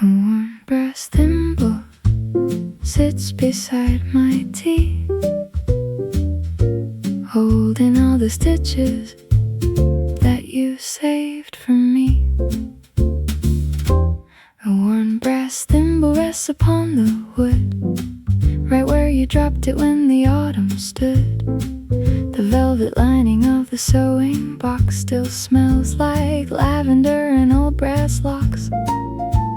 A worn brass thimble sits beside my tea, holding all the stitches that you saved for me. A worn brass thimble rests upon the wood, right where you dropped it when the autumn stood. The velvet lining of the sewing box still smells like lavender and old brass locks.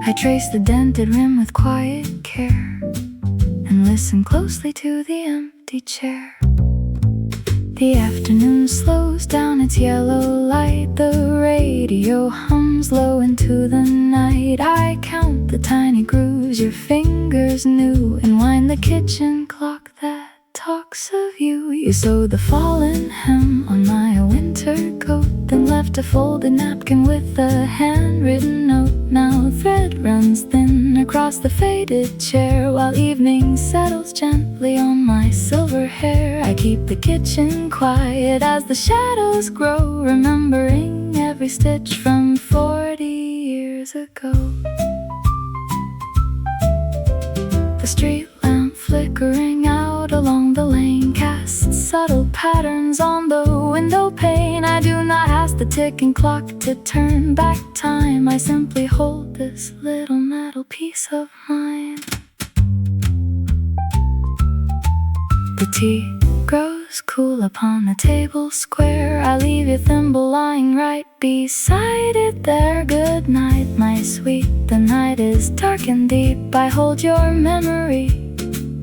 I trace the dented rim with quiet care and listen closely to the empty chair. The afternoon slows down its yellow light. The radio hums low into the night. I count the tiny grooves your fingers knew and wind the kitchen clock that talks of you. You sewed the fallen hem on my winter coat, then left a folded napkin with a handwritten note. Now thread runs thin across the faded chair, while evening settles gently on my silver hair. I keep the kitchen quiet as the shadows grow, remembering every stitch from 40 years ago. The street lamp flickering out along the lane casts subtle patterns on the window pane. I do not ask the ticking clock to turn back time. I simply hold this little metal piece of mine. The tea grows cool upon the table square. I leave your thimble lying right beside it there. Good night, my sweet. The night is dark and deep. I hold your memory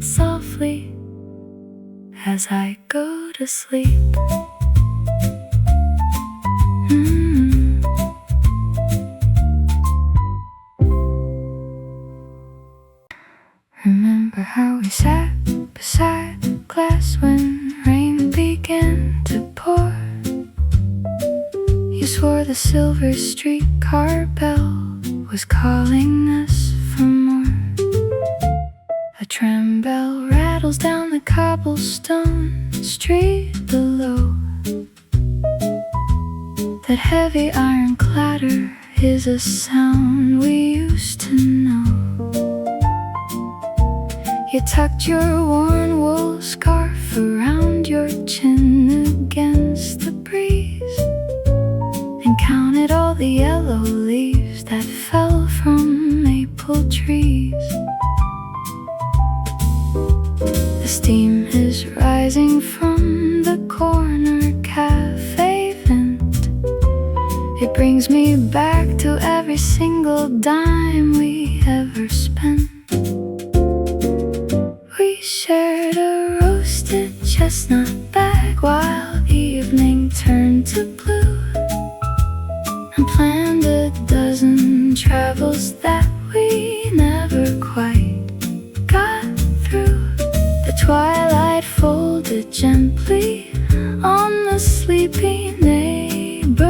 softly as I go to sleep. Remember how we sat beside the glass when rain began to pour? You swore the silver streetcar bell was calling us for more. A tram bell rattles down the cobblestone street below. That heavy iron clatter is a sound we used to know. You tucked your worn wool scarf around your chin against the breeze and counted all the yellow leaves that fell from maple trees. The steam is rising from the corner cafe vent. It brings me back to every single dime we ever spent. We shared a roasted chestnut bag while evening turned to blue, and planned a dozen travels that we never quite got through. The twilight folded gently on the sleepy neighborhood,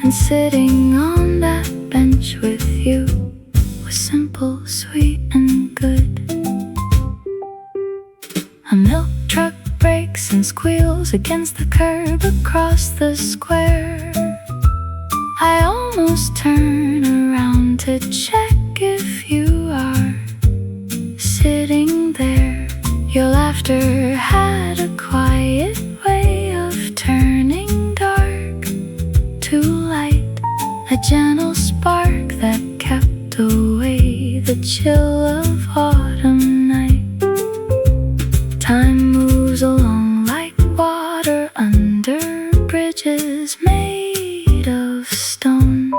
and sitting on that bench with you was simple, sweet, and good. A milk truck brakes and squeals against the curb across the square. I almost turn around to check if you are sitting there. Your laughter had a quiet way of turning dark to light, a gentle spark that kept away the chill of autumn night. Time moves along like water under bridges made of stone.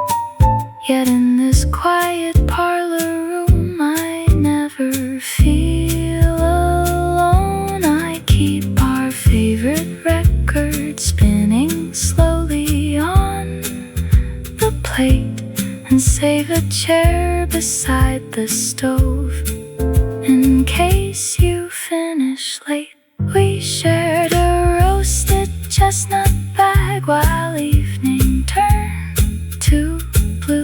Yet in this quiet parlor room I never feel alone. I keep our favorite record spinning slowly on the plate and save a chair beside the stove in case you finish late. We shared a roasted chestnut bag while evening turned to blue,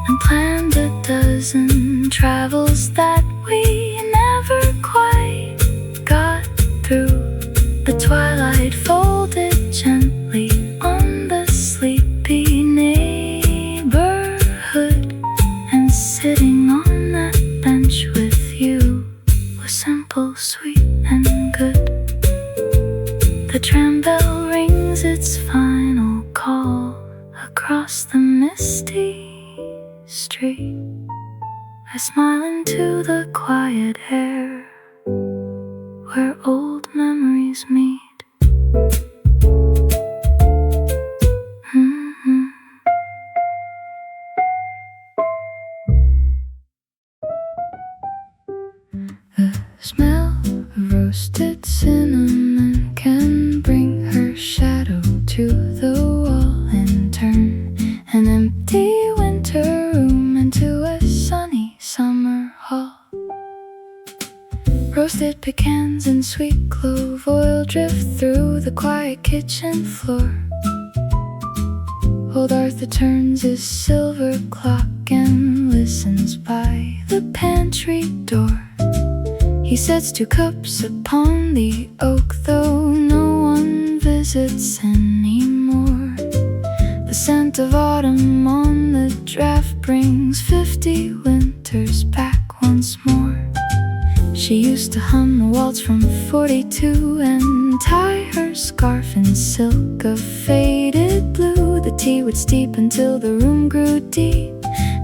and planned a dozen travels that we never quite got through. The twilight folded gently on the sleepy neighborhood, and street. I smile into the quiet air where old memories meet. The smell of roasted cinnamon can bring her shadow to the wall and turn an empty winter room into a sunny summer hall. Roasted pecans and sweet clove oil drift through the quiet kitchen floor. Old Arthur turns his silver clock and listens by the pantry door. He sets 2 cups upon the oak, though no one visits anymore. The scent of autumn on the draft brings 50 winters back once more. She used to hum a waltz from 42 and tie her scarf in silk of faded blue. The tea would steep until the room grew deep,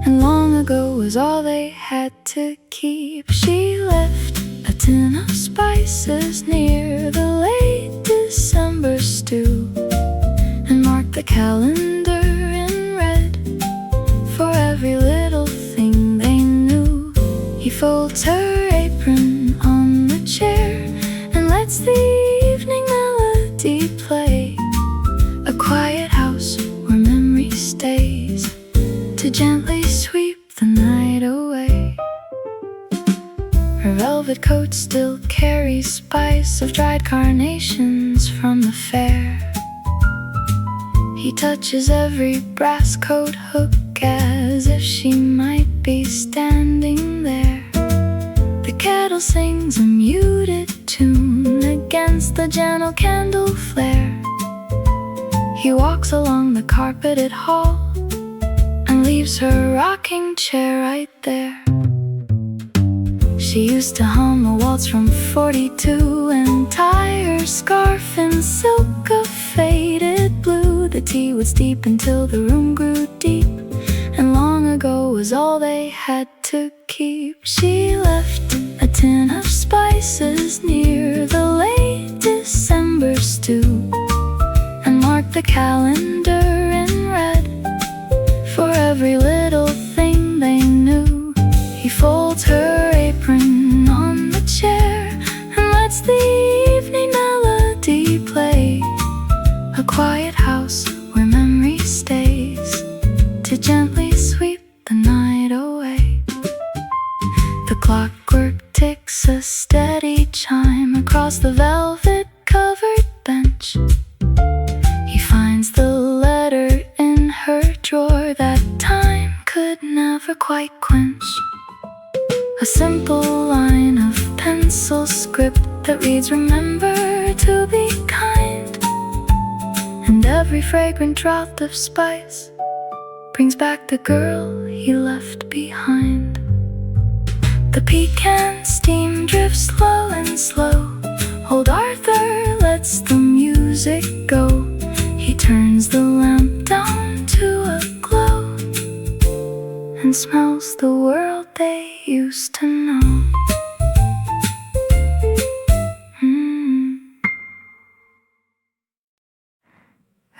and long ago was all they had to keep. She left a tin of spices near the late December stew and marked the calendar in red for every little thing they knew. He folds her apron on the chair and lets the evening melody play. A quiet house where memory stays to gently sweep the night away. Her velvet coat still carries spice of dried carnations from the fair. He touches every brass coat hook as if she might be standing there. The kettle sings a muted tune against the gentle candle flare. He walks along the carpeted hall and leaves her rocking chair right there. She used to hum a waltz from 42 and tie her scarf in silk of faded blue. The tea would steep until the room grew deep, and long ago was all they had to keep. She left a tin of spices near the late December stew and marked the calendar in red for every little thing they knew. He folds her apron on the chair and lets the evening melody play. A quiet house where memory stays to gently sweep the night away. The clockwork ticks a steady chime across the velvet-covered bench. He finds the letter in her drawer that time could never quite quench. A simple line of pencil script that reads, "Remember to be kind." And every fragrant drop of spice brings back the girl he left behind. The pecan steam drifts slow and slow. Old Arthur lets the music go. He turns the lamp down to a glow and smells the world they used to know.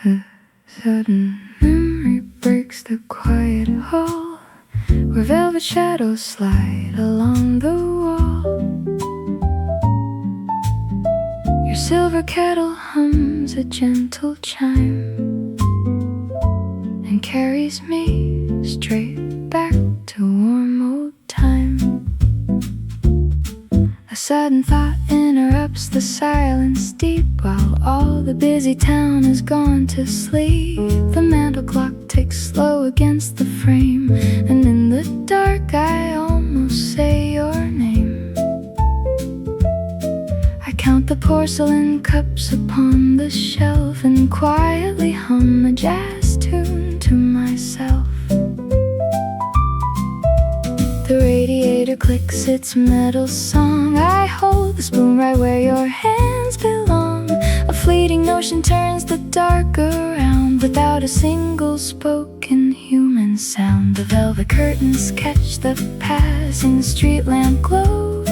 A sudden memory breaks the quiet hall where velvet shadows slide along the wall. Your silver kettle hums a gentle chime and carries me straight back to warm old time. A sudden thought interrupts the silence deep while all the busy town has gone to sleep. The mantel clock ticks slow against the frame, and in the dark I almost say your name. I count the porcelain cups upon the shelf and quietly hum a jazz tune to myself. The radiator clicks its metal song. I hold the spoon right where your hands belong. A fleeting notion turns the dark around without a single spoken human and sound. The velvet curtains catch the passing street lamp glow.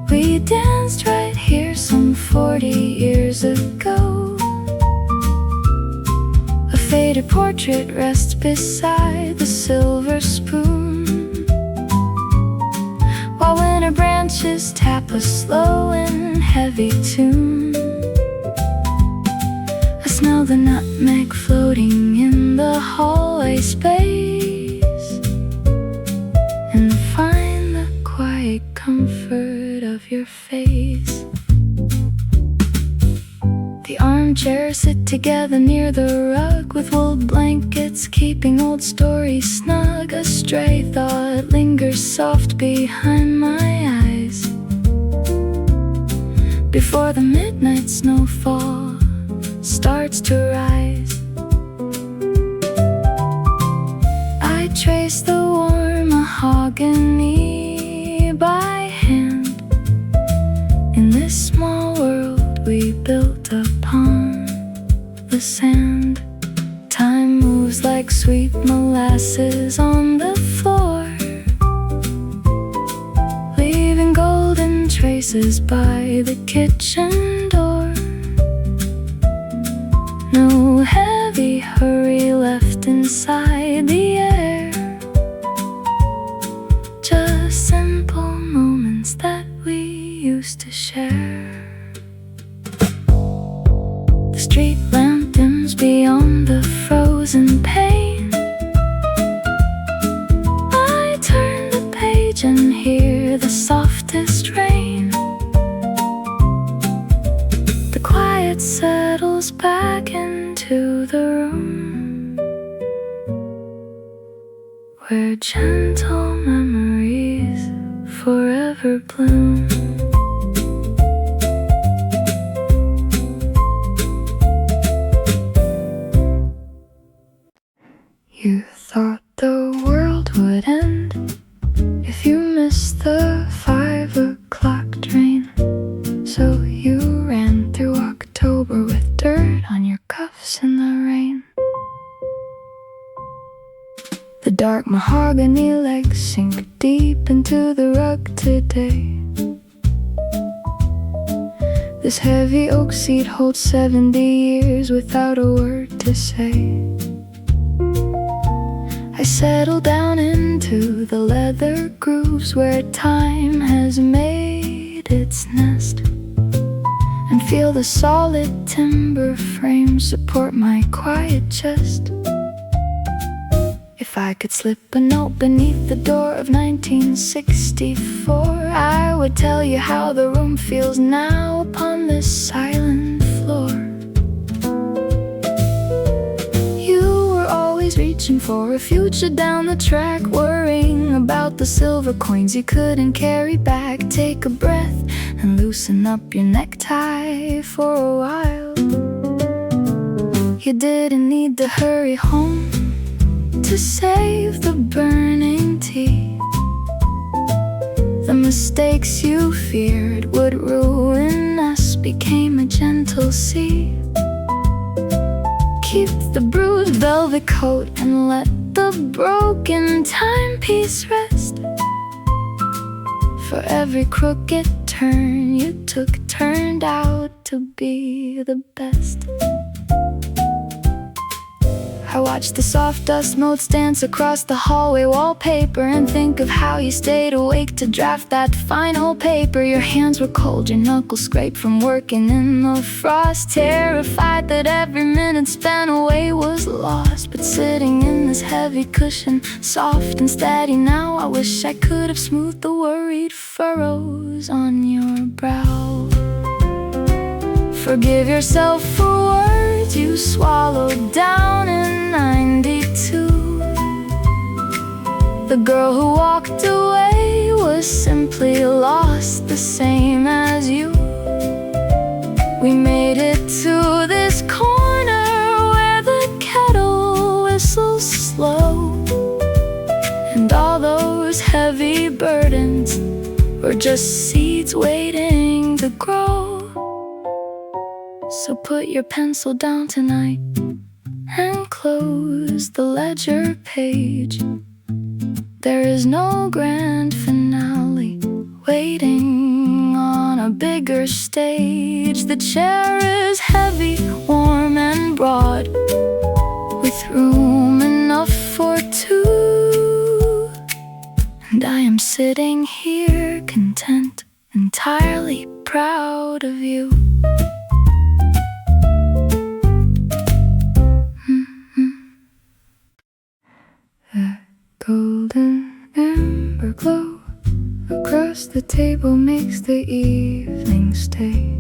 We danced right here some 40 years ago. A faded portrait rests beside the silver spoon, while winter branches tap a slow and heavy tune. I smell the nutmeg floating in the hallway space, and find the quiet comfort of your face. The armchairs sit together near the rug, with wool blankets keeping old stories snug. A stray thought lingers soft behind my eyes before the midnight snowfall starts to rise. I trace the warm mahogany by hand in this small world we built upon the sand. Time moves like sweet molasses on the floor, leaving golden traces by the kitchen door. No heavy hurry left inside the air, just simple moments that we used to share. The street lamp dims beyond the frozen pane. I turn the page and hear the softest rain. The quiet settles back into the room, where gentle memories forever bloom. You thought the world would end if you missed the 5 o'clock train, so you ran through October with dirt on your cuffs in the rain. The dark mahogany legs sink deep into the rug today. This heavy oak seat holds 70 years without a word to say. I settle down into the leather grooves where time has made its nest, and feel the solid timber frame support my quiet chest. If I could slip a note beneath the door of 1964, I would tell you how the room feels now upon this silent floor. Reaching for a future down the track, worrying about the silver coins you couldn't carry back. Take a breath and loosen up your necktie for a while. You didn't need to hurry home to save the burning tea. The mistakes you feared would ruin us became a gentle sea. Keep the bruised velvet coat and let the broken timepiece rest. For every crooked turn you took turned out to be the best. I watch the soft dust motes dance across the hallway wallpaper, and think of how you stayed awake to draft that final paper. Your hands were cold, your knuckles scraped from working in the frost, terrified that every minute spent away was lost. But sitting in this heavy cushion, soft and steady now, I wish I could have smoothed the worried furrows on your brow. Forgive yourself for words you swallowed down in 92. The girl who walked away was simply lost, the same as you. We made it to this corner where the kettle whistles slow, and all those heavy burdens were just seeds waiting to grow. So put your pencil down tonight and close the ledger page. There is no grand finale waiting on a bigger stage. The chair is heavy, warm and broad, with room enough for two. And I am sitting here content, entirely proud of you. That golden amber glow across the table makes the evening stay.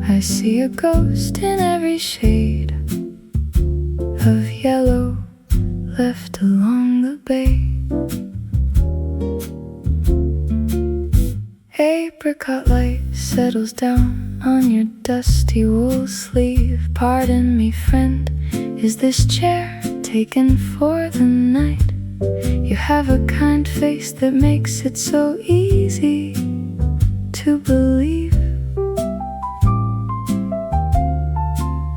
I see a ghost in every shade of yellow left along the bay. Apricot light settles down on your dusty wool sleeve. Pardon me, friend, is this chair taken for the night? You have a kind face that makes it so easy to believe.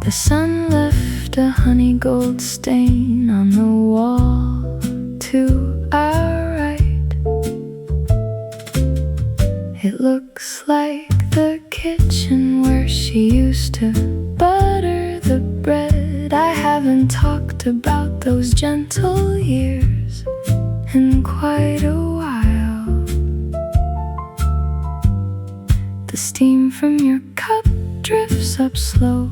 The sun left a honey gold stain on the wall to our right. It looks like the kitchen where she used to butter the bread. I haven't talked about those gentle years in quite a while. The steam from your cup drifts up slow.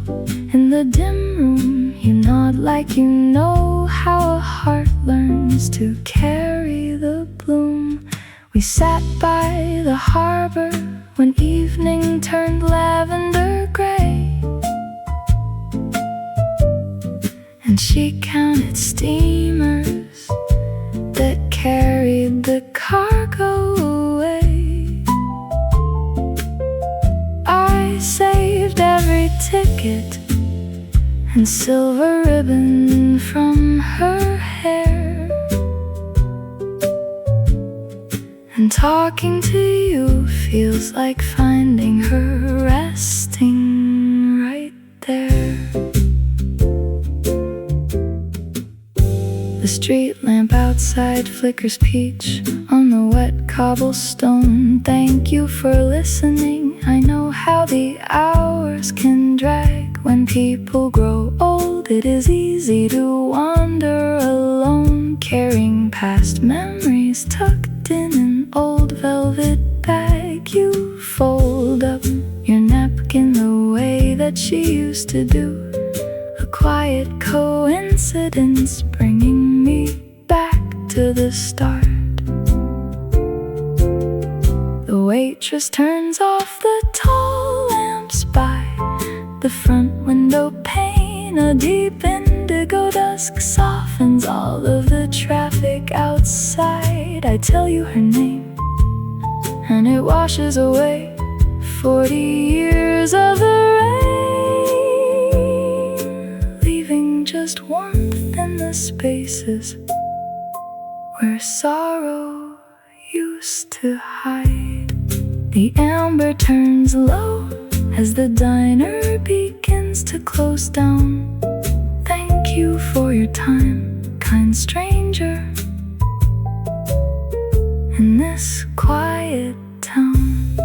In the dim room you nod like you know how a heart learns to carry the bloom. We sat by the harbor when evening turned lavender gray, and she counted steamers that carried the cargo away. I saved every ticket and silver ribbon from her hair, and talking to you feels like finding her resting right there. The street lamp outside flickers peach on the wet cobblestone. Thank you for listening. I know how the hours can drag when people grow old. It is easy to wander alone, carrying past memories tucked in an old velvet bag. You fold up your napkin the way that she used to do, a quiet coincidence bringing me back to the start. The waitress turns off the tall lamps by the front window pane. A deep indigo dusk softens all of the traffic outside. I tell you her name and it washes away 40 years of the rain, leaving just warmth in the spaces where sorrow used to hide. The amber turns low as the diner begins to close down. Thank you for your time, kind stranger, in this quiet town.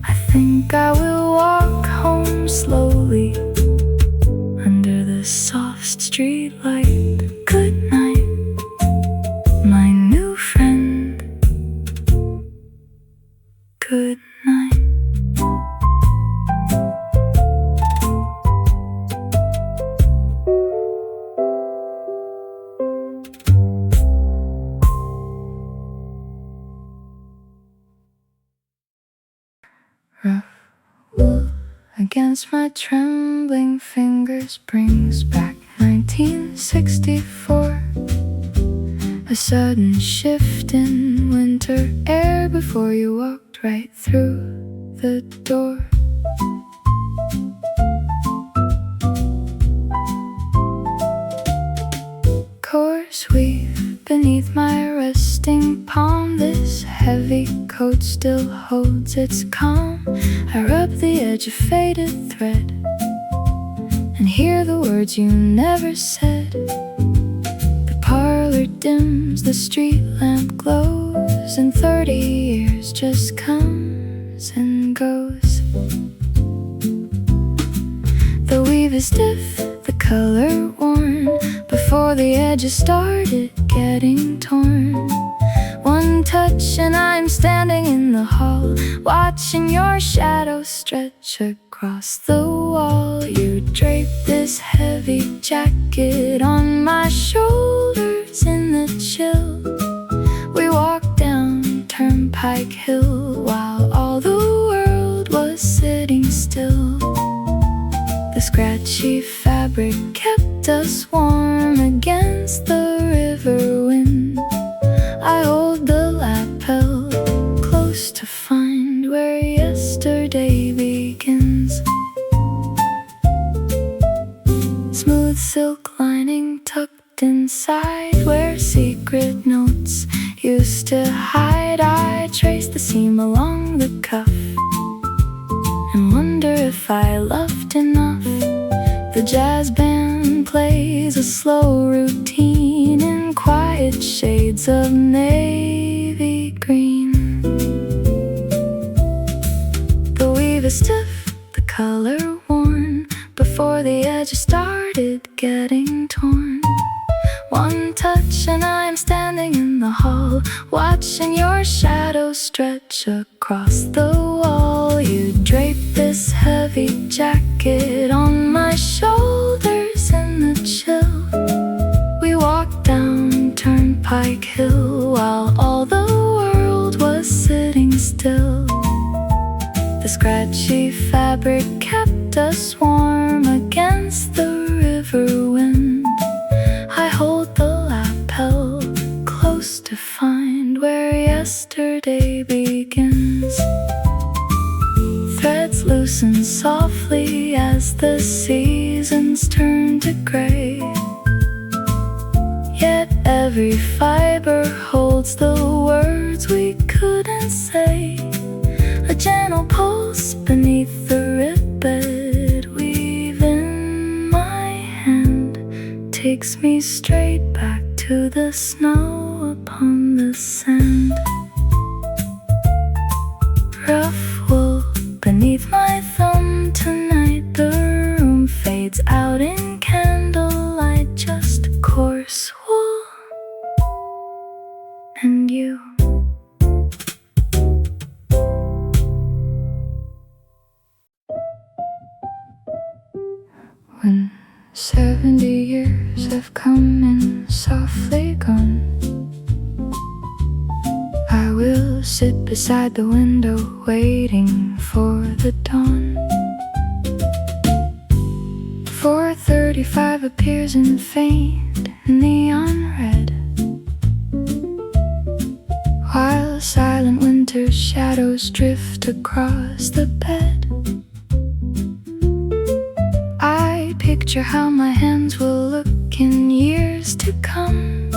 I think I will walk home slowly under the soft street light. Good night, my new friend. Good night. Rough wool against my trembling fingers brings back 1964. A sudden shift in winter air before you walked right through the door. Coarse weave beneath my resting palm. This heavy coat still holds its calm. I rub the edge of faded thread and hear the words you never said. The parlor dims, the street lamp glows, and 30 years just comes and goes. The weave is stiff, the color worn, before the edges started getting torn. One touch and I'm standing in the hall, watching your shadow stretch across the wall. You drape this heavy jacket on my shoulders in the chill. We walk down Turnpike Hill while all the world was sitting still. The scratchy fabric kept us warm against the river wind. I hold the lapel close to find where yesterday begins. Smooth silk lining tucked inside where secret notes used to hide. I trace the seam along the cuff and wonder if I loved enough. The jazz band plays a slow routine in quiet shades of navy green. The weave is stiff, the color worn, before the edges started getting torn. One touch and I'm standing in the hall, watching your shadow stretch across the wall. You drape this heavy jacket on my shoulders in the chill. We walked down Turnpike Hill while all the world was sitting still. The scratchy fabric kept us warm against the river wind. I hold the lapel close to find where yesterday begins. Threads loosen softly as the seasons turn to gray. Yet every fiber holds the words we couldn't say. A gentle pulse beneath the ribbed weave in my hand takes me straight back to the snow upon the sand. Rough wool beneath my thumb tonight. The room fades out in candlelight. Just coarse wool and you. When 70 years have come and softly gone, I will sit beside the window waiting for the dawn. 4:35 appears in faint neon red, while silent winter shadows drift across the bed. I picture how my hands will look in years to come,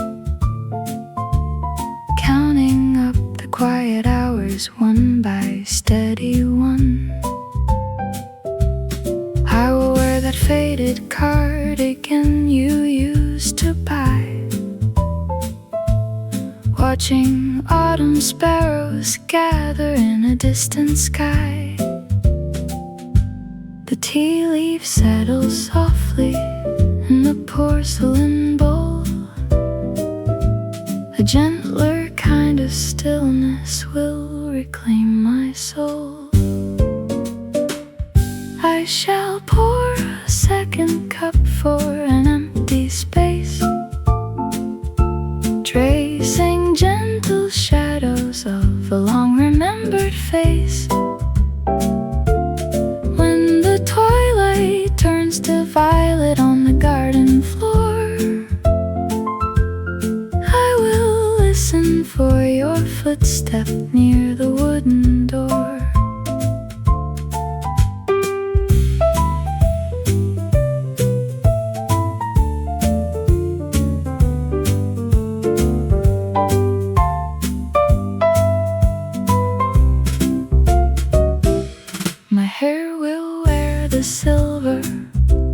counting up the quiet hours one by steady one. I will wear that faded cardigan you used to buy, watching autumn sparrows gather in a distant sky. The tea leaf settles softly in the porcelain bowl. A gentler kind of stillness will reclaim my soul. I shall pour a second cup for an empty space, tracing gentle shadows of a long-remembered face. When the twilight turns to violet on the garden floor, I will listen for your footstep near the wooden door. My hair will wear the silver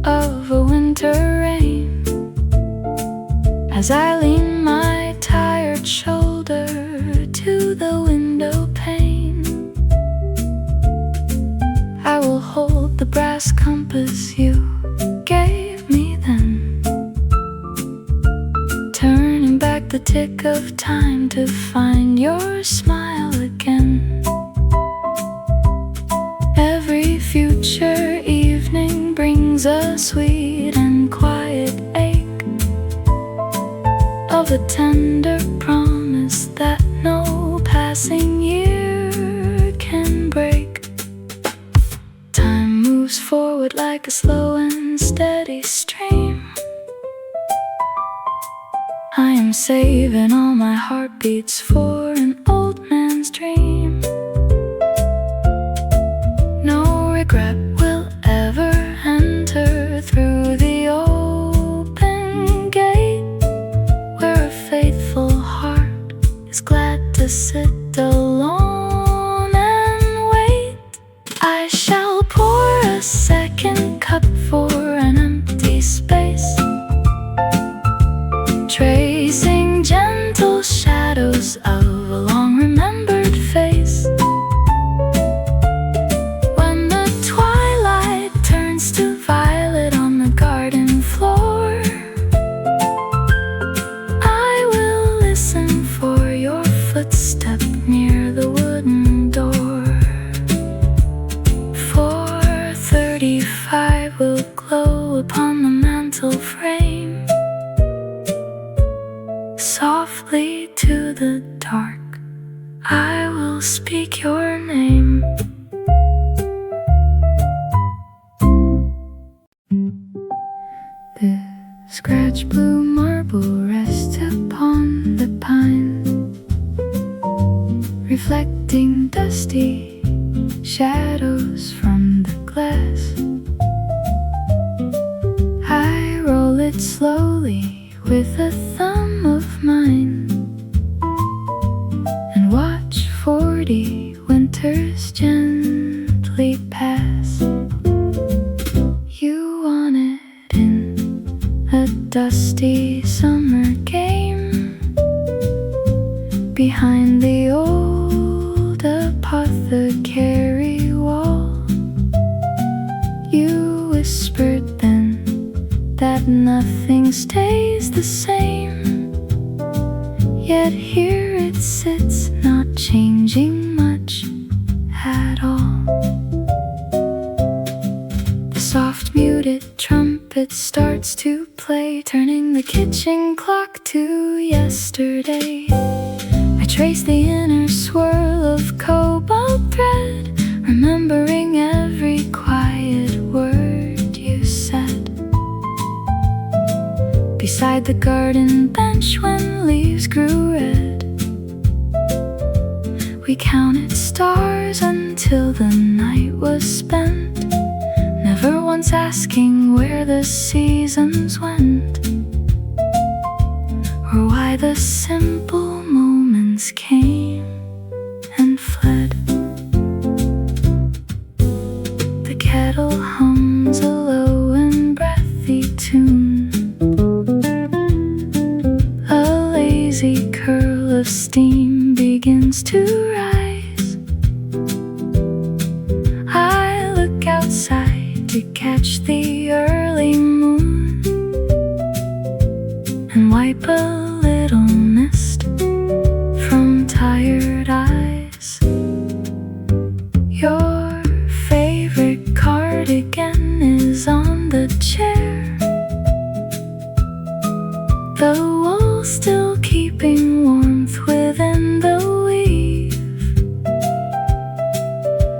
of as I lean my tired shoulder to the window pane. I will hold the brass compass you gave me then, turning back the tick of time to find your smile again. Every future evening brings a sweet and quiet ache of a tender promise that no passing year can break. Time moves forward like a slow and steady stream. I am saving all my heartbeats for an old man's dream. No regret will ever enter through the open gate, where a faithful heart is glad to sit alone and wait. I shall pour a second cup for an empty space, tracing gentle shadows of a long remembered face. When the twilight turns to violet on the garden floor, I will listen for your footstep near the wooden door. 4:35 will glow upon the mantel frame, softly to the dark I will speak your name. The scratch blue marble rests upon the pine, reflecting dusty shadows from the glass. I roll it slowly with a thumb of mine and watch 40 winters gently pass. You won it in a dusty summer game behind the old apothecary wall. You whispered then that nothing stays the same, yet here it sits, not changing much at all. The soft muted trumpet starts to play, turning the kitchen clock to yesterday. I trace the inner swirl of cobalt thread, remembering every quiet word you said. Beside the garden bench when leaves grew red, we counted stars until the night was spent, never once asking where the seasons went, or why the simple moments came and fled. The kettle hums a low and breathy tune, a curl of steam begins to rise. I look outside to catch the early moon and wipe a little mist from tired eyes. Your favorite cardigan is on the chair, the wool still keeping warmth within the weave.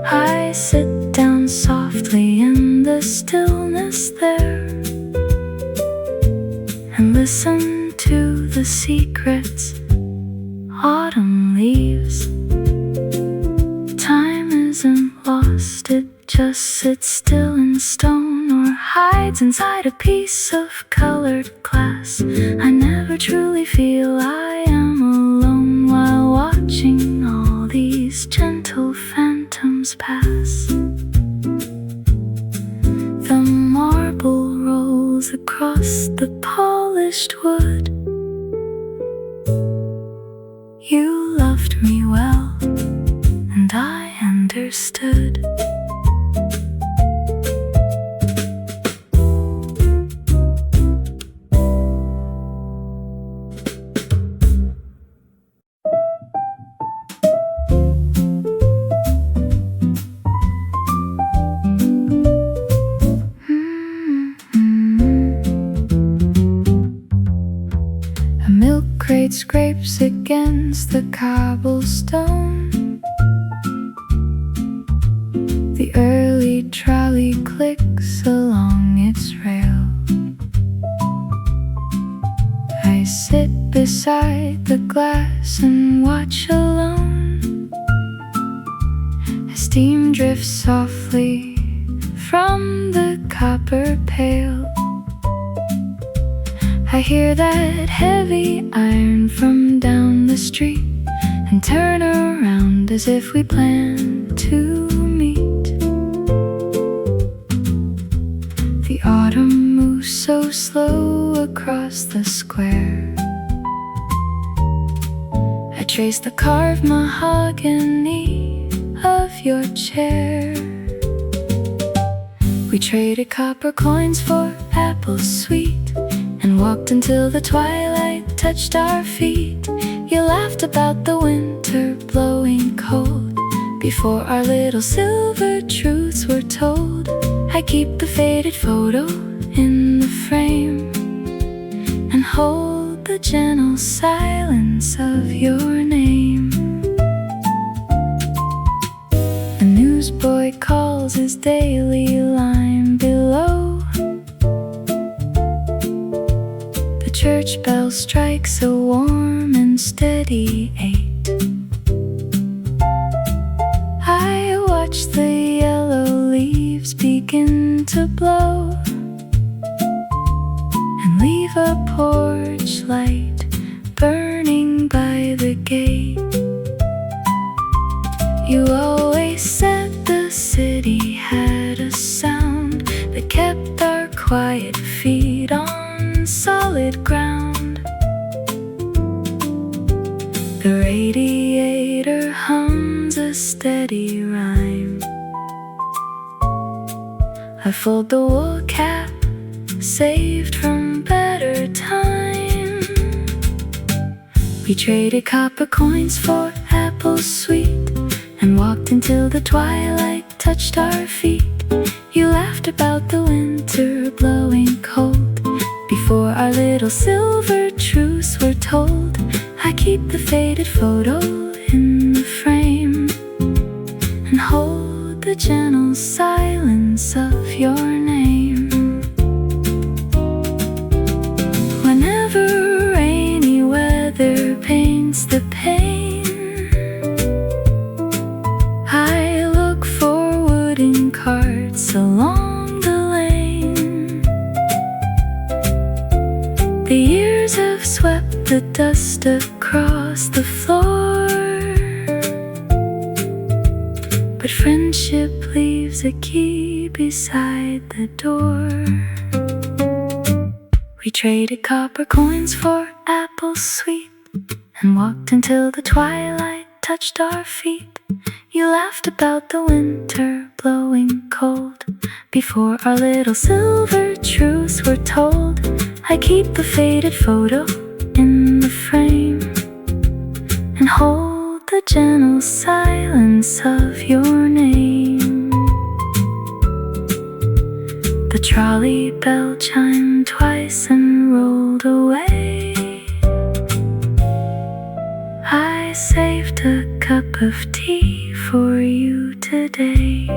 I sit down softly in the stillness there and listen to the secrets autumn leaves. Time isn't lost, it just sits still in stone or hides inside a piece of colored glass. I never truly feel I am alone while watching all these gentle phantoms pass. The marble rolls across the polished wood, A milk crate scrapes against the cobblestone. The early trolley clicks along its rail. I sit beside the glass and watch alone as steam drifts softly from the copper pail. I hear that heavy iron from down the street and turn around as if we plan to meet. The autumn moves so slow across the square. I trace the carved mahogany of your chair. We traded copper coins for apples sweet and walked until the twilight touched our feet. You laughed about the winter blowing cold before our little silver truths were told. I keep the faded photo in the frame and hold the gentle silence of your name. A newsboy calls his daily line below. Church bell strikes a warm and steady 8. I watch the yellow leaves begin to blow and leave a porch light burning by the gate. You always said the city had a sound that kept our quiet feet on solid ground. The radiator hums a steady rhyme. I fold the wool cap saved from better time. We traded copper coins for apples sweet and walked until the twilight touched our feet. You laughed about the winter blowing cold before our little silver truths were told. I keep the faded photo in the frame and hold the gentle silence of your name. Whenever rainy weather paints the pane, I look for wooden carts along the lane. The years have swept the dust across the floor, but friendship leaves a key beside the door. We traded copper coins for apples sweet and walked until the twilight touched our feet. You laughed about the winter blowing cold before our little silver truths were told. I keep the faded photo in the frame and hold the gentle silence of your name. The trolley bell chimed twice and rolled away. I saved a cup of tea for you today.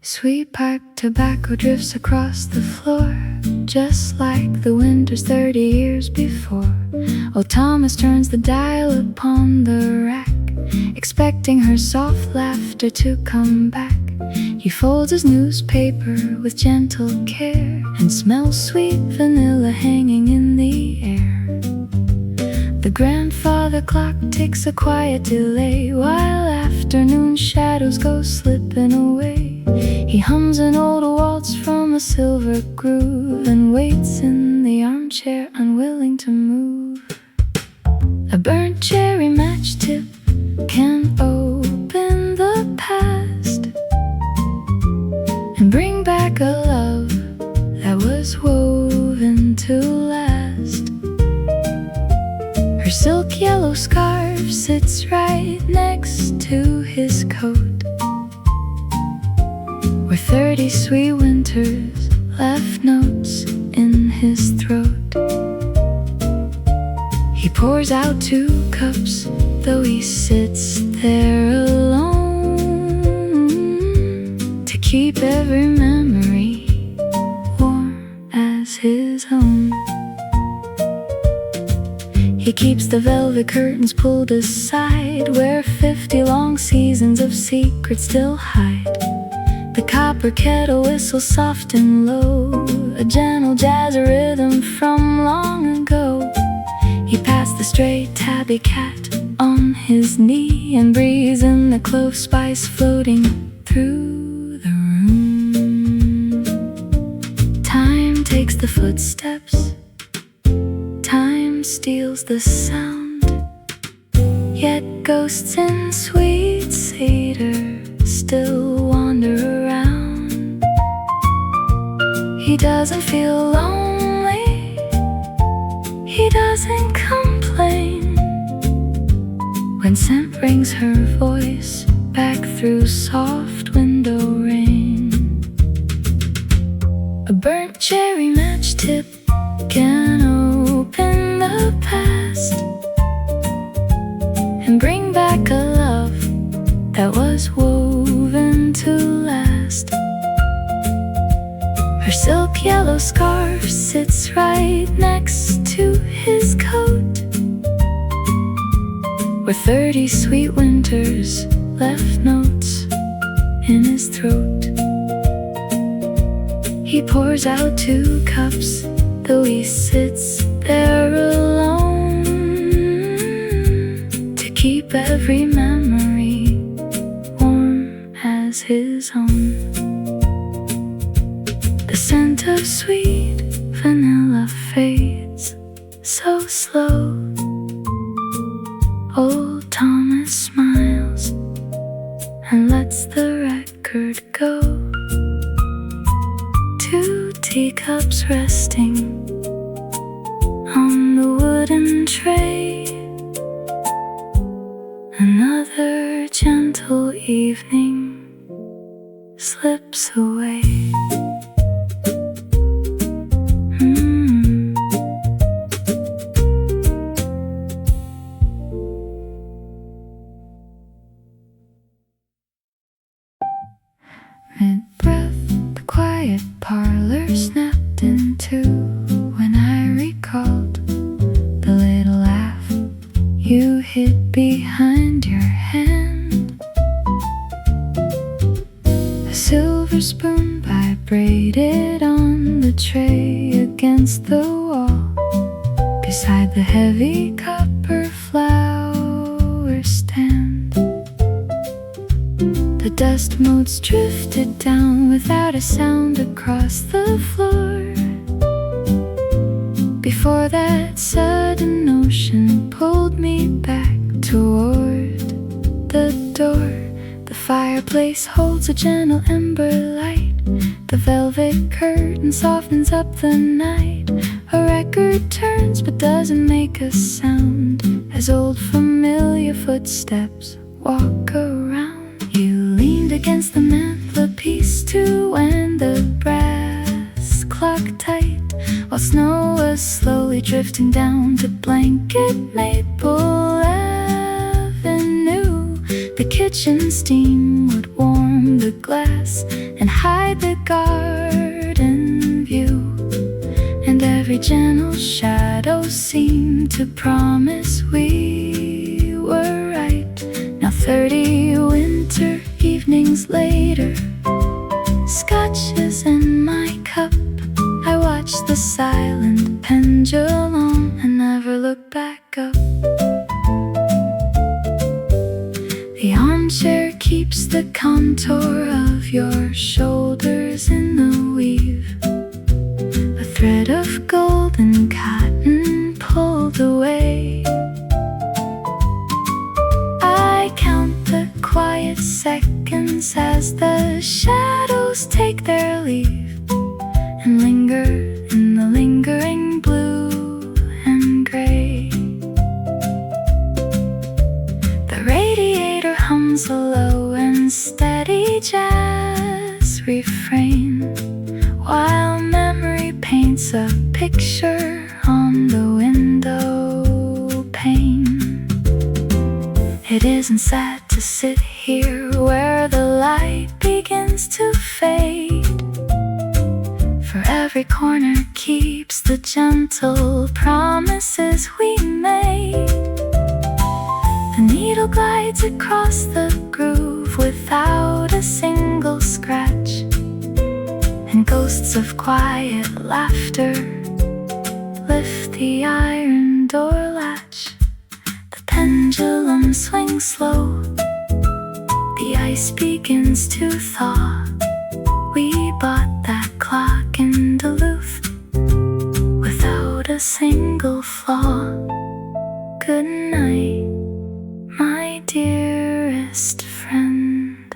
Sweet pipe tobacco drifts across the floor, just like the winters 30 years before. Old Thomas turns the dial upon the rack, expecting her soft laughter to come back. He folds his newspaper with gentle care and smells sweet vanilla hanging in the air. The grandfather clock ticks a quiet delay while afternoon shadows go slipping away. He hums an old waltz from a silver groove and waits in the armchair unwilling to move. A burnt cherry matchtip can open the past and bring back a love that was woven to last. silk yellow scarf sits right next to his coat, where 30 sweet winters left notes in his throat. He pours out 2 cups, though he sits there alone, to keep every memory warm as his own. He keeps the velvet curtains pulled aside, where 50 long seasons of secrets still hide. The copper kettle whistles soft and low, a gentle jazz rhythm from long ago. He passed the stray tabby cat on his knee and breathes in the clove spice floating through the room. Time takes the footsteps, time steals the sound, yet ghosts in sweet cedar still wander around. He doesn't feel lonely, he doesn't complain when scent brings her voice back through soft window rain. A burnt cherry matchtip can open the past and bring back a love that was woven to last. Her silk yellow scarf sits right next to his coat, where 30 sweet winters left notes in his throat. He pours out 2 cups, though he sits there alone, to keep every memory warm as his own. The scent of sweet vanilla fades so slow. Old Thomas smiles and lets the record go. 2 teacups resting on the wooden tray. Another gentle evening slips away. Mid-breath, the quiet parlor snapped in 2 when I recalled the little laugh you hid behind your hand. A silver spoon vibrated on the tray against the wall, beside the heavy copper flower stand. The dust motes drifted down without a sound across the floor, before that sudden notion pulled me back toward the door. The fireplace holds a gentle ember light, the velvet curtain softens up the night. A record turns but doesn't make a sound as old familiar footsteps walk around. You leaned against the mantelpiece to wind the brass clock tight, while snow was slowly drifting down to blanket Maple Avenue. The kitchen steam would warm the glass and hide the garden view, and every gentle shadow seemed to promise we were right. Now 30 winter evenings later, scotch is in my cup. I watch the silent pendulum and never look back up. The armchair keeps the contour of your shoulders in the weave, a thread of golden cotton pulled away. I count the quiet seconds as the shadows take their leave and linger in the lingering blue and gray. There's a picture on the window pane. It isn't sad to sit here where the light begins to fade. For every corner keeps the gentle promises we made. The needle glides across the groove without a single scratch, and ghosts of quiet laughter lift the iron door latch. The pendulum swings slow, the ice begins to thaw. We bought that clock in Duluth without a single flaw. Good night, my dearest friend.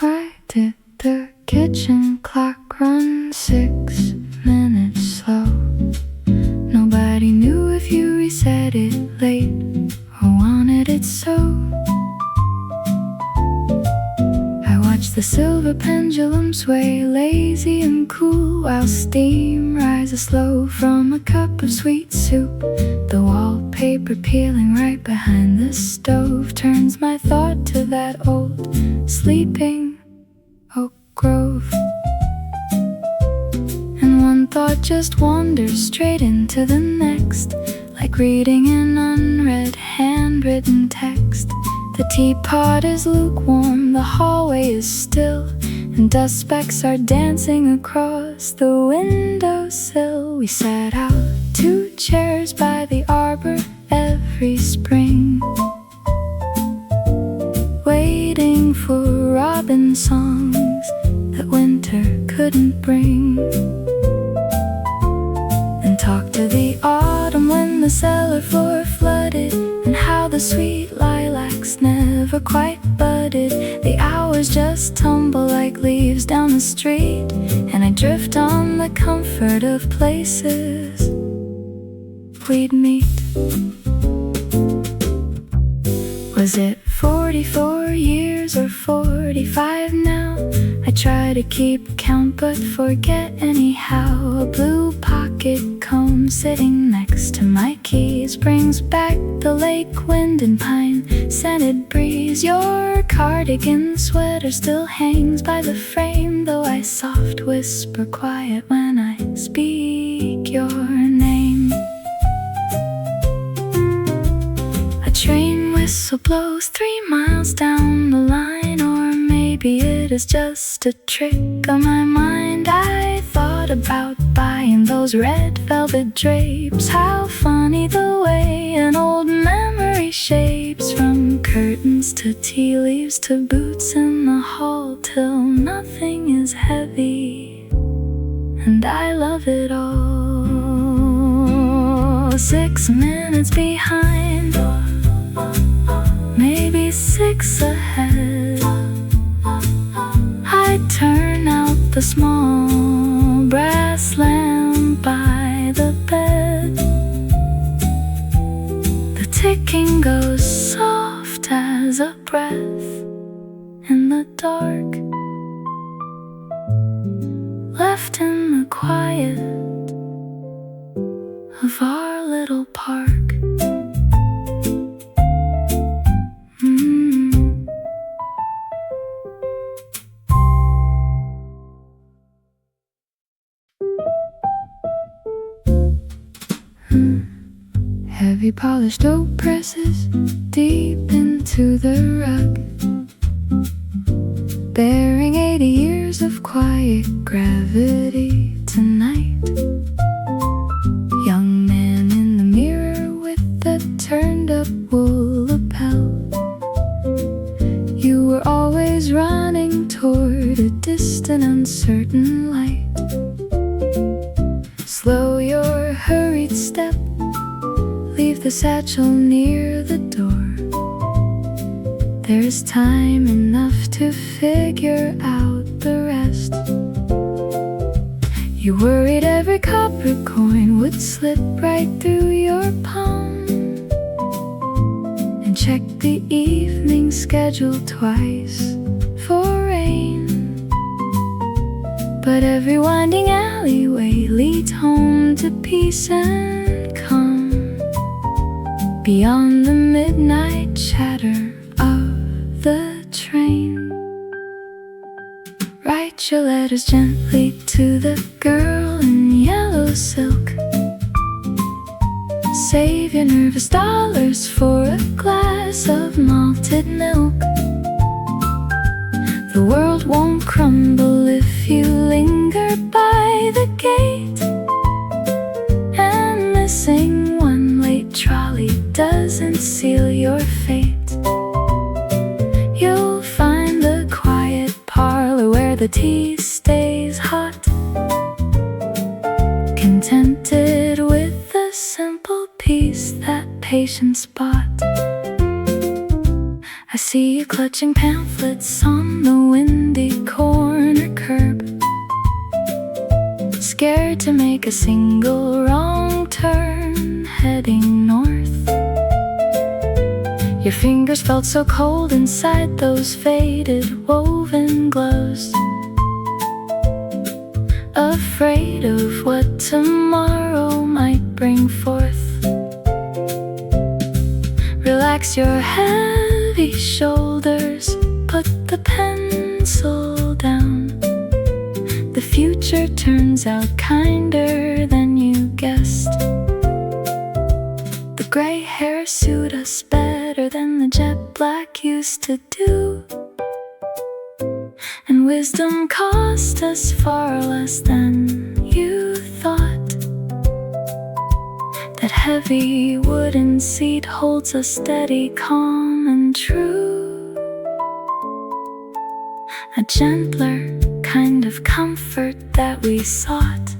Why did the kitchen clock run 6 minutes slow? Nobody knew if you reset it late or wanted it so. I watched the silver pendulum sway lazy and cool, while steam rises slow from a cup of sweet soup. The wallpaper peeling right behind the stove turns my thought to that old sleeping oak grove. And one thought just wanders straight into the next, like reading an unread handwritten text. The teapot is lukewarm, the hallway is still, and dust specks are dancing across the windowsill. We sat out 2 chairs by the arbor every spring, waiting for robin songs that winter couldn't bring, and talked to the autumn when the cellar floor flooded, and how the sweet lilacs never quite budded. The hours just tumble like leaves down the street, and I drift on the comfort of places we'd meet. Was it 44 years or 45 now? I try to keep count but forget anyhow. A blue pocket comb sitting next to my keys brings back the lake wind and pine scented breeze. Your cardigan sweater still hangs by the frame, though I soft whisper quiet when I speak your name. A train whistle blows 3 miles down the line, or maybe it is just a trick of my mind. I thought about buying those red velvet drapes. How funny the way an old memory shapes, from curtains to tea leaves to boots in the hall, till nothing is heavy, and I love it all. 6 minutes behind, maybe 6 ahead. I turn out the small brass lamp by the bed. The ticking goes soft as a breath in the dark, left in the quiet of our little park. Heavy polished oak presses deep into the rug, bearing 80 years of quiet gravity tonight. Young man in the mirror with the turned up wool lapel, you were always running toward a distant uncertain light. Slow your hurried step, leave the satchel near the door. There's time enough to figure out the rest. You worried every copper coin would slip right through your palm, and check the evening schedule twice for rain, but every winding alleyway leads home to peace and calm. Beyond the midnight chatter of the train, write your letters gently to the girl in yellow silk. Save your nervous dollars for a glass of malted milk. The world won't crumble if you linger by the gate, and missing one late trolley doesn't seal your fate. You'll find the quiet parlor where the tea stays hot, contented with the simple peace that patience bought. I see you clutching pamphlets on the windy corner curb, scared to make a single wrong turn heading north. Your fingers felt so cold inside those faded woven gloves, afraid of what tomorrow might bring forth. Relax your heavy shoulders, put the pencil down. The future turns out kinder than you guessed. The gray hair suit us better than the jet black used to do, and wisdom cost us far less than you thought. That heavy wooden seat holds us steady, calm and true, a gentler kind of comfort that we sought.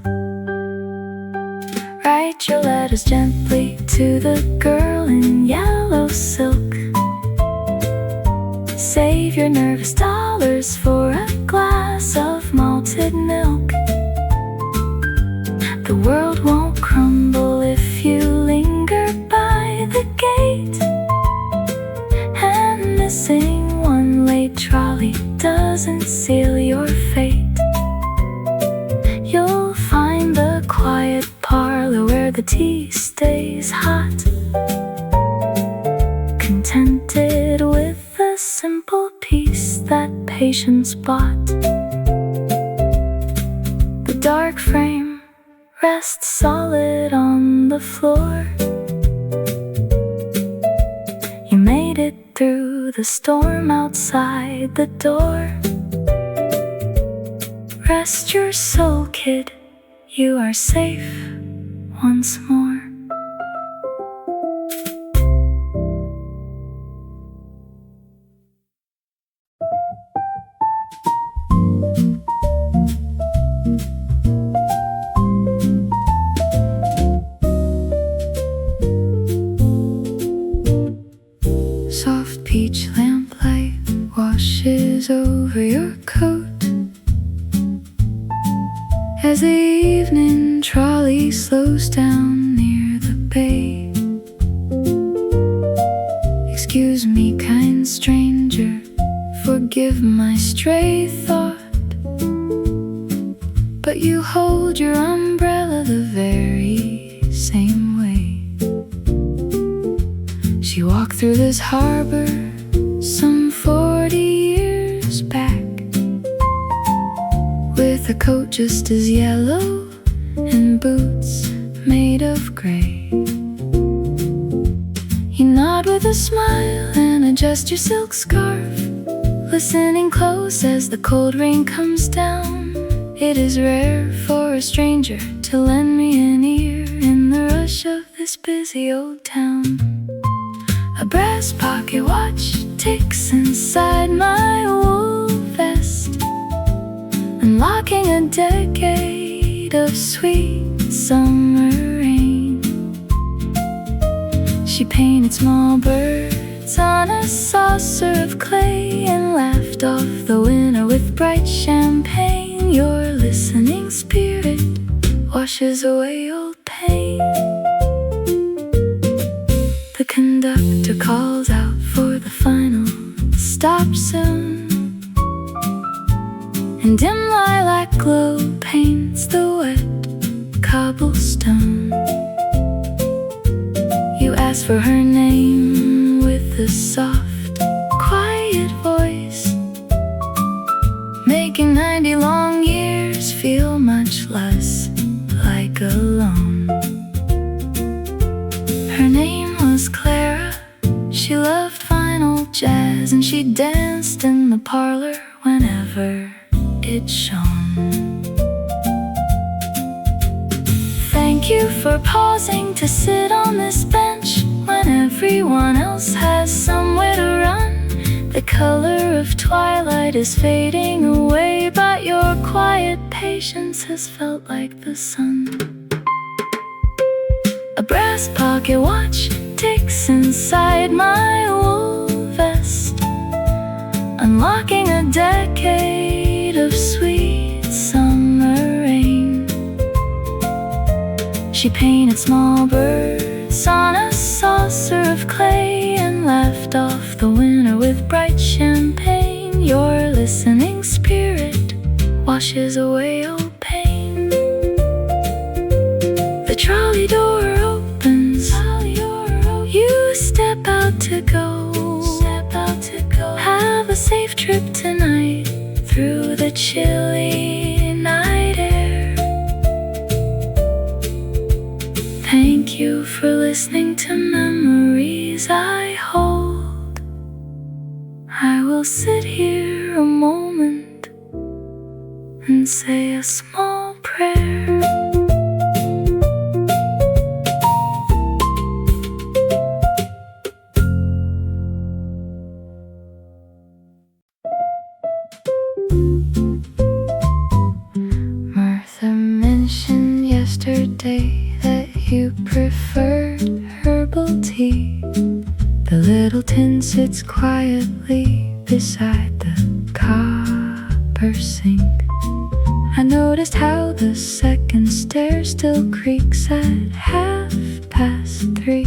Write your letters gently to the girl in yellow silk. Save your nervous dollars for a glass of malted milk. The world won't crumble if you linger by the gate, and missing one late trolley doesn't seal your fate. You'll find the quiet parlor where the tea stays hot, contented with the simple peace that patience bought. The dark frame rests solid on the floor. You made it through the storm outside the door. Rest your soul, kid, you are safe once more. Soft peach lamplight washes over your coat as the evening trolley slows down near the bay. Excuse me, kind stranger, forgive my stray thought, but you hold your umbrella the very same way. She walked through this harbor some 40 years back, with a coat just as yellow and boots made of gray. You nod with a smile and adjust your silk scarf, listening close as the cold rain comes down. It is rare for a stranger to lend me an ear in the rush of this busy old town. A brass pocket watch ticks inside my wool vest, unlocking a decade of sweet summer rain. She painted small birds on a saucer of clay and laughed off the winter with bright champagne. Your listening spirit washes away old pain. The conductor calls out and dim lilac glow paints the wet cobblestone. You ask for her name with a soft, quiet voice, making 90 long years feel much less like alone. Her name was Clara. She loved fine old jazz, and she danced in the parlor whenever it shone. Thank you for pausing to sit on this bench when everyone else has somewhere to run. The color of twilight is fading away, but your quiet patience has felt like the sun. A brass pocket watch ticks inside my wool vest, unlocking a decade of sweet summer rain. She painted small birds on a saucer of clay and laughed off the winter with bright champagne. Your listening spirit washes away old pain. The trolley door opens, you step out to go. Have a safe trip tonight through the chilly night air. Thank you for listening to memories I hold. I will sit here a moment and say a small prayer. That you preferred herbal tea. The little tin sits quietly beside the copper sink. I noticed how the second stair still creaks at 3:30,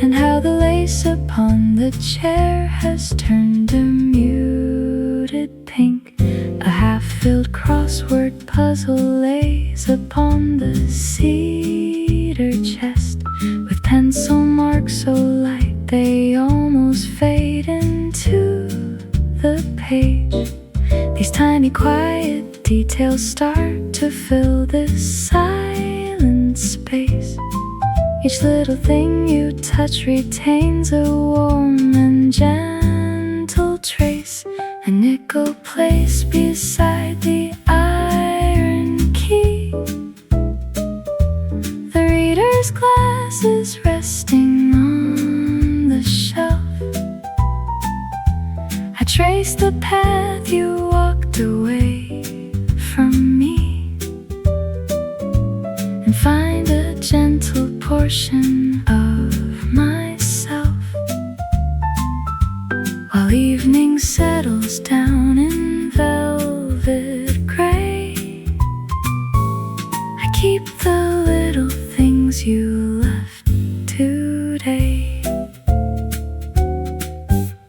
and how the lace upon the chair has turned a muted pink. A half-filled crossword puzzle lays upon the cedar chest, with pencil marks so light they almost fade into the page. These tiny quiet details start to fill this silent space. Each little thing you touch retains a warm and gentle trace. A nickel placed beside the iron key. The reader's glass is resting on the shelf. I trace the path you walked away from me, and find a gentle portion of myself. While evening settles down in velvet gray, I keep the little things you left today.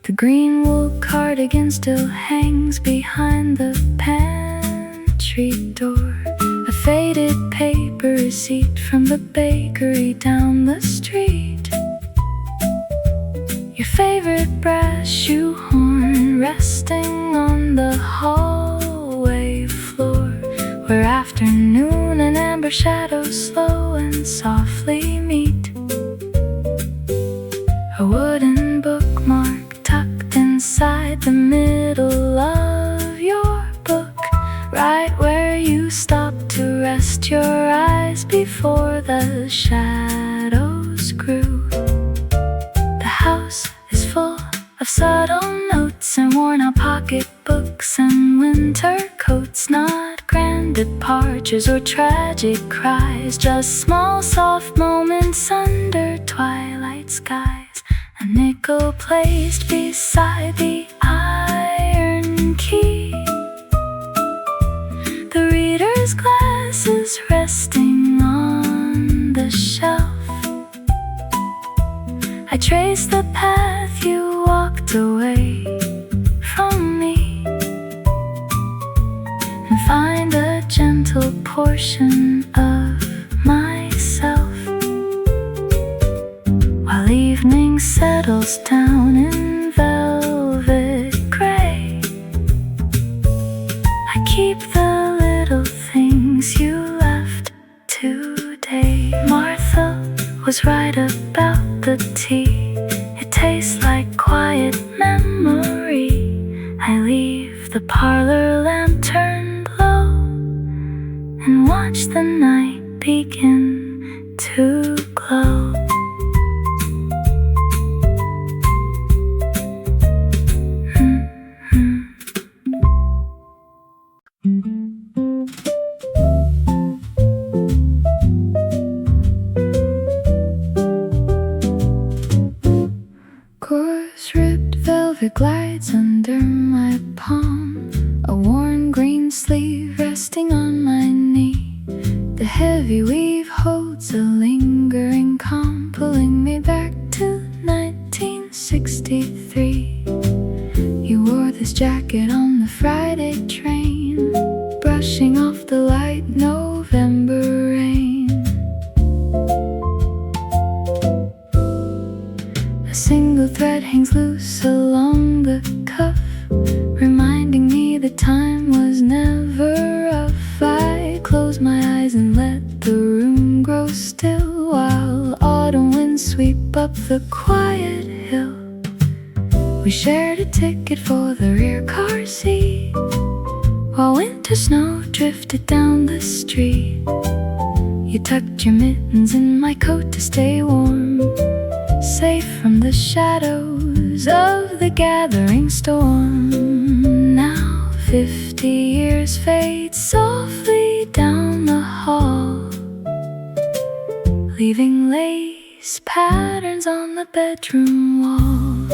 The green wool cardigan still hangs behind the pantry door. A faded paper receipt from the bakery down the street. Your favorite brass shoehorn resting on the hallway floor, where afternoon and amber shadows slow and softly meet. A wooden bookmark tucked inside the middle of your book, right where you stop to rest your eyes before the shadows grew. The house is full of subtle notes and worn-out pocketbooks and winter coats, not grand departures or tragic cries, just small soft moments under twilight skies. A nickel placed beside the iron key. The reader's glass is resting on the shelf. I trace the path you walked away from me, portion of myself while evening settles down in velvet gray. I keep the little things you left today. Martha was right about the tea. It tastes like quiet memory. I leave the parlor lamp turned low and watch the night begin to glow. Coarse ribbed velvet glides under my palm, a worn green sleeve resting on my knee. The heavy weave holds a lingering calm, pulling me back to 1963. You wore this jacket on the Friday train, brushing off the light November rain. A single thread hangs loose along the cuff, reminding me the time was never rough. I close my eyes and let the room grow still while autumn winds sweep up the quiet hill. We shared a ticket for the rear car seat while winter snow drifted down the street. You tucked your mittens in my coat to stay warm, safe from the shadows of the gathering storm. Now 50 years fade softly down the hall, leaving lace patterns on the bedroom wall.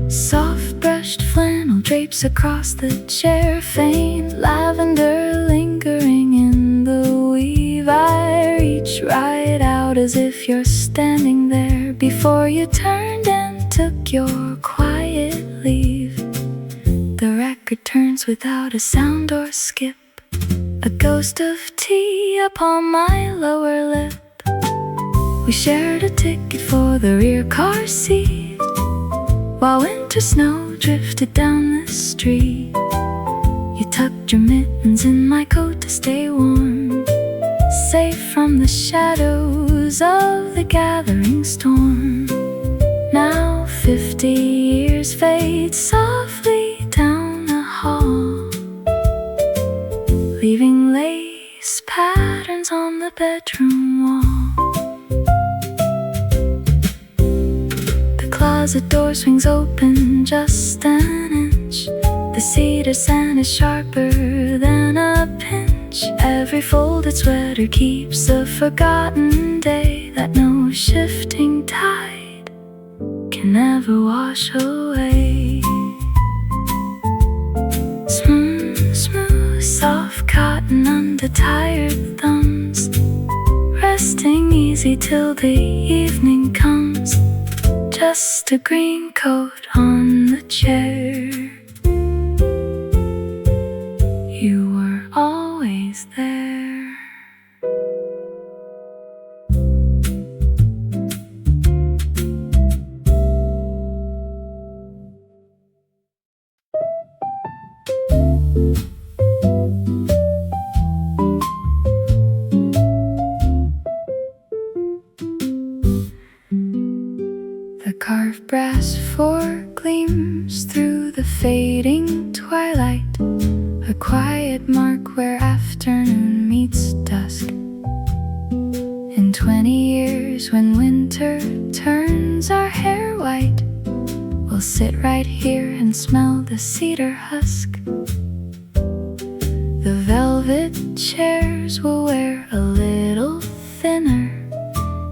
Soft brushed flannel drapes across the chair, faint lavender lingering in the weave. I reach right out as if you're standing there before you turned and took your quiet leave. The record turns without a sound or skip, a ghost of tea upon my lower lip. We shared a ticket for the rear car seat while winter snow drifted down the street. You tucked your mittens in my coat to stay warm, safe from the shadows of the gathering storm. Now 50 years fade softly down the hall, leaving lace patterns on the bedroom wall. The closet door swings open just an inch. The cedar sand is sharper than a pinch. Every folded sweater keeps a forgotten day that no shifting tide can never wash away. Smooth, smooth, soft cotton under tired thumbs, resting easy till the evening comes. Just a green coat on the chair. You were always there. The carved brass fork gleams through the fading twilight, a quiet mark where afternoon meets dusk. In 20 years, when winter turns our hair white, we'll sit right here and smell the cedar husk. The velvet chairs will wear a little thinner.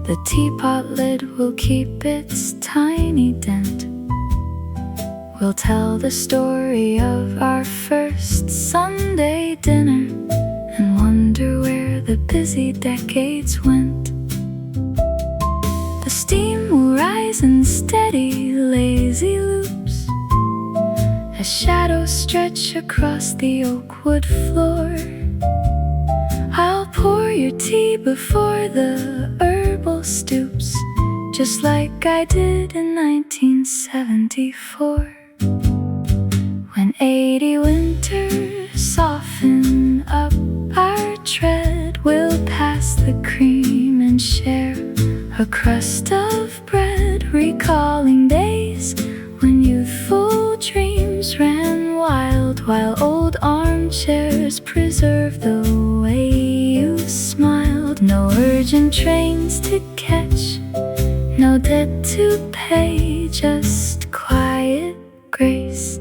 The teapot lid will keep its tiny dent. We'll tell the story of our first Sunday dinner and wonder where the busy decades went. The steam will rise in steady, lazy loops as shadows stretch across the oak wood floor. I'll pour your tea before the herbal stoops, just like I did in 1974. When 80 winters soften up our tread, we'll pass the cream and share a crust of bread, recalling days when youthful dreams ran wild, while old armchairs preserved the way you smiled. No urgent trains to catch, no debt to pay, just quiet grace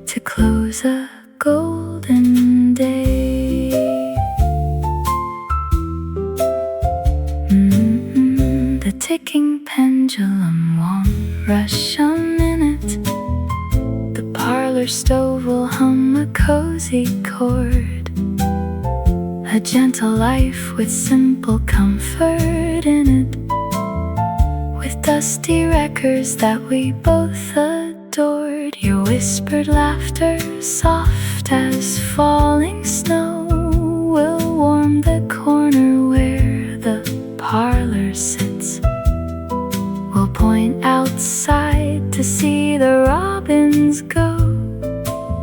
to close a golden day. The ticking pendulum won't rush a minute. The parlor stove will hum a cozy chord, a gentle life with simple comfort in it, with dusty records that we both adored. Your whispered laughter, soft as falling snow, will warm the corner where the parlor sits. We'll point outside to see the robins go,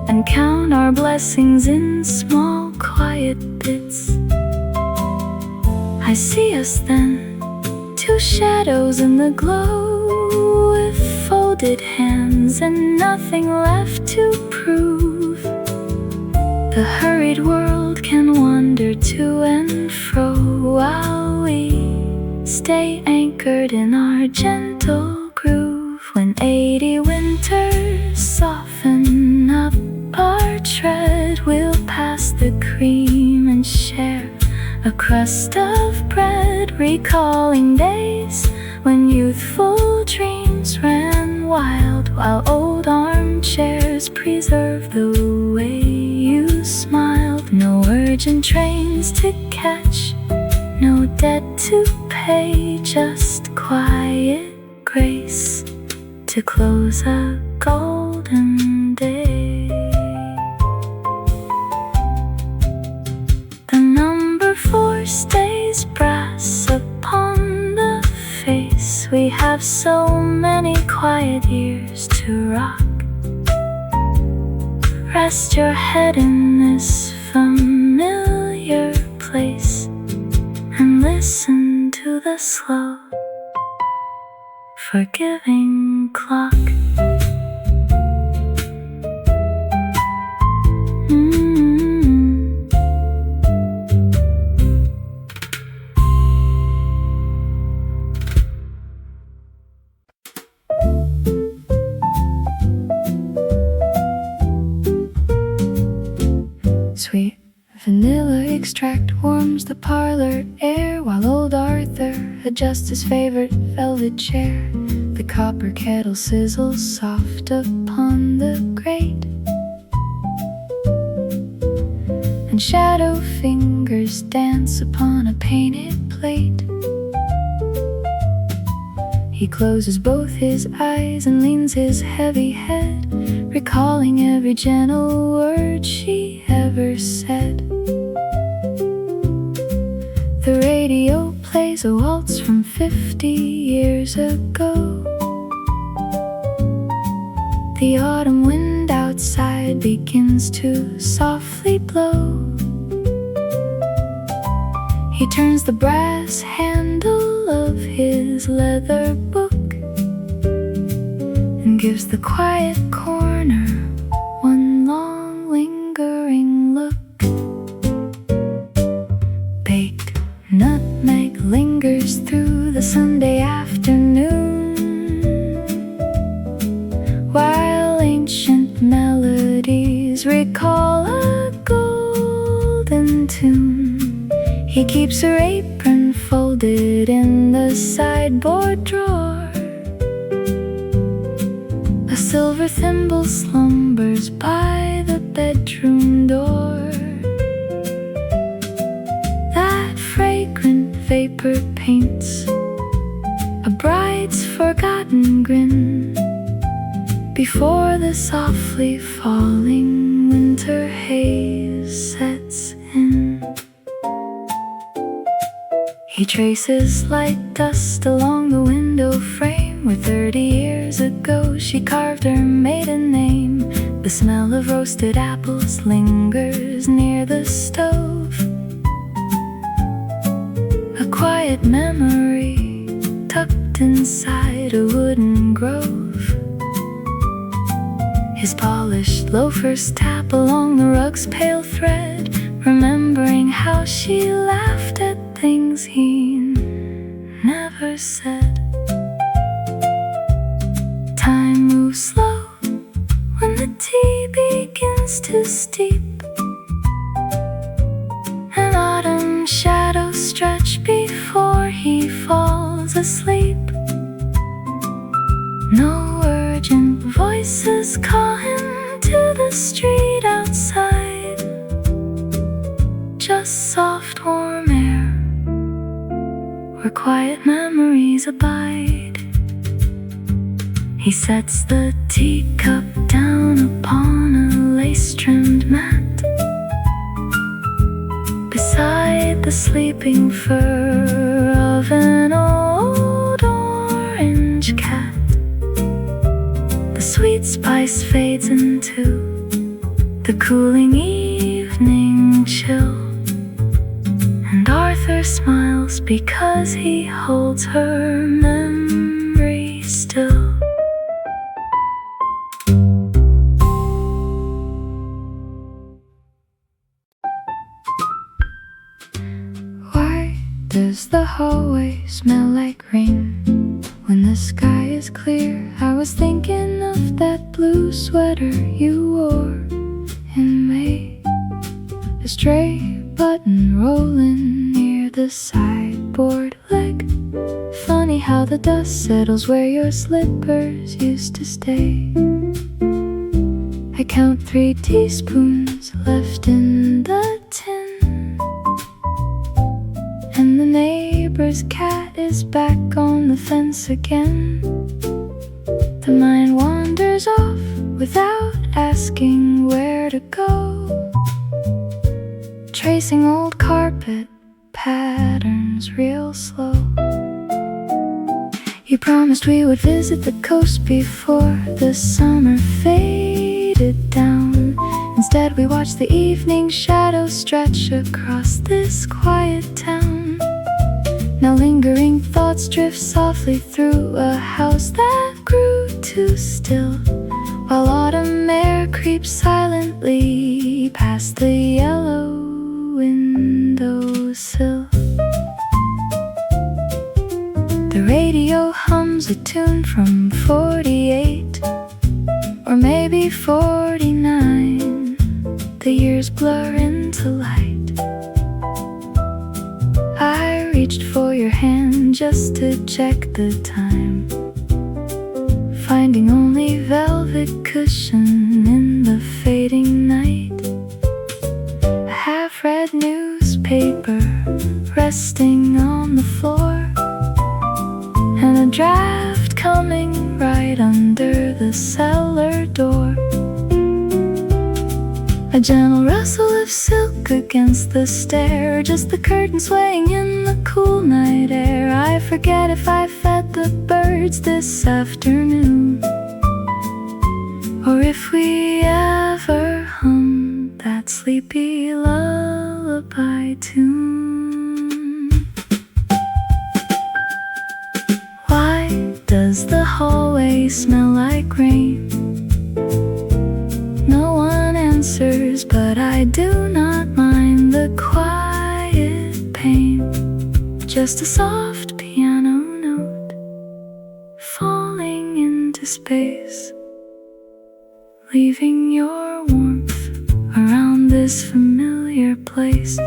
and count our blessings in small quiet bits. I see us then, two shadows in the glow, with folded hands and nothing left to prove. The hurried world can wander to and fro, while we stay anchored in our gentle groove. When 80 winters soften up our tread, we'll pass the cream and share a crust of bread, recalling days when youthful dreams ran wild, while old armchairs preserved the way you smiled. No urgent trains to catch, no debt to pay, just quiet grace to close a golden day. The number 4 stays brass upon the face. We have so many quiet years to rock. Rest your head in this familiar place and listen to the slow, forgiving clock. Sweet vanilla extract warms the parlor air, while old Arthur adjusts his favorite velvet chair. The copper kettle sizzles soft upon the grate, and shadow fingers dance upon a painted plate. He closes both his eyes and leans his heavy head, recalling every gentle word she ever said. The radio plays a waltz from 50 years ago. The autumn wind outside begins to softly blow. He turns the brass handle of his leather book and gives the quiet corner one long lingering look. Baked nutmeg lingers through the Sunday afternoon, while ancient melodies recall a golden tune. He keeps her apron folded in the sideboard drawer. A silver thimble slumbers by the bedroom door. That fragrant vapor paints a bride's forgotten grin before the softly falling winter haze sets in. He traces light dust along the window frame where 30 years ago she carved her maiden name. The smell of roasted apples lingers near the stove, a quiet memory tucked inside a wooden grove. His polished loafers tap along the rug's pale thread, remembering how she laughed at things he never said. Time moves slow when the tea begins to steep. An autumn shadow stretch before he falls asleep. No urgent voices call him to the street outside, just soft warm air where quiet memories abide. He sets the teacup down upon a lace-trimmed mat beside the sleeping fur of an old orange cat. The sweet spice fades into the cooling evening chill, and Arthur smiles because he holds her memory still. Why does the hallway smell like rain when the sky is clear? I was thinking of that blue sweater you wore in May, a stray button rolling near the sideboard leg. Funny how the dust settles where your slippers used to stay. I count 3 teaspoons left in the tin, and the neighbor's cat is back on the fence again. The mind wanders off without asking where to go, tracing old carpet patterns real slow. You promised we would visit the coast before the summer faded down. Instead we watched the evening shadows stretch across this quiet town. Now lingering thoughts drift softly through a house that grew too still, while autumn air creeps silently past the yellow windowsill. The radio hums a tune from 48, or maybe 49. The years blur into light. I reached for your hand just to check the time, finding only velvet cushion in the fading night. A half-read newspaper resting on the floor, and a draft coming right under the cellar door. A gentle rustle of silk against the stair, just the curtain swaying in the cool night air. I forget if I fed the birds this afternoon, or if we ever hummed that sleepy lullaby tune. Why does the hallway smell like rain? No one answers, but I do not mind the quiet pain. Just a soft piano note falling into space, leaving your warmth around this familiar place.